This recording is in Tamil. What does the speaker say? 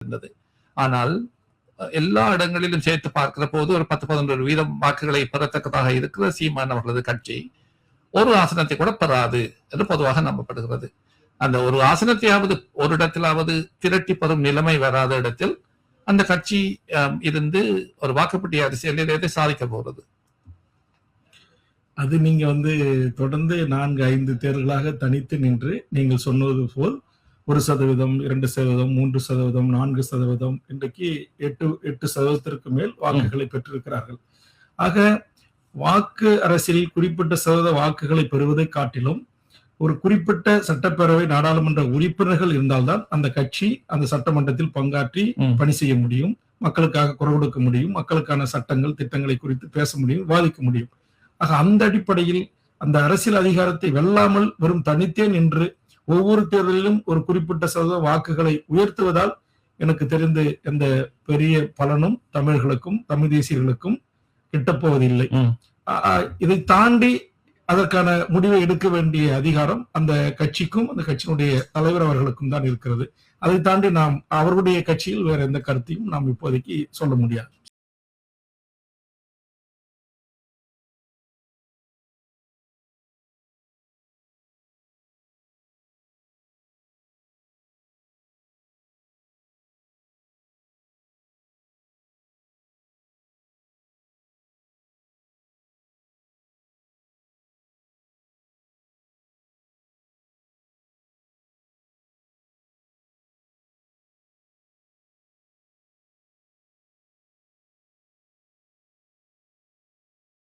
இருந்தது. ஆனால் எல்லா இடங்களிலும் சேர்த்து பார்க்கிற போது ஒரு 10-11% வாக்குகளை பெறத்தக்கதாக இருக்கிற சீமான் அவர்களது கட்சி ஒரு ஆசனத்தை கூட பெறாது என்று பொதுவாக நம்பப்படுகிறது. அந்த ஒரு ஆசனத்தையாவது ஒரு இடத்திலாவது திரட்டி பெறும் நிலைமை வராத இடத்தில் அந்த கட்சி இருந்து ஒரு வாக்குப்பட்டி அரசியலில் எதை சாதிக்க போறது? அது நீங்க தொடர்ந்து 4-5 தேர்தலாக தனித்து நின்று நீங்கள் சொன்னது போல் 1%, 2%, 3%, 4%, இன்றைக்கு 8% மேல் வாக்குகளை பெற்றிருக்கிறார்கள். ஆக வாக்கு அரசியலில் குறிப்பிட்ட சதவீத வாக்குகளை பெறுவதை காட்டிலும் ஒரு குறிப்பிட்ட சட்டப்பேரவை நாடாளுமன்ற உறுப்பினர்கள் இருந்தால்தான் அந்த கட்சி அந்த சட்டமன்றத்தில் பங்காற்றி பணி செய்ய முடியும், மக்களுக்காக குரல் கொடுக்க முடியும், மக்களுக்கான சட்டங்கள் திட்டங்களை குறித்து பேச முடியும், விவாதிக்க முடியும். ஆக அந்த அடிப்படையில் அந்த அரசியல் அதிகாரத்தை வெல்லாமல் வெறும் தனித்தே நின்று ஒவ்வொரு தேர்தலிலும் ஒரு குறிப்பிட்ட சதவீத வாக்குகளை உயர்த்துவதால் எனக்கு தெரிந்து எந்த பெரிய பலனும் தமிழர்களுக்கும் தமிழ் தேசியர்களுக்கும் கிட்டப்போவதில்லை. இதை தாண்டி அதற்கான முடிவை எடுக்க வேண்டிய அதிகாரம் அந்த கட்சிக்கும் அந்த கட்சியினுடைய தலைவர் அவர்களுக்கும் தான் இருக்கிறது. அதை தாண்டி நாம் அவர்களுடைய கட்சியில் வேற எந்த கருத்தையும் நாம் இப்போதைக்கு சொல்ல முடியாது.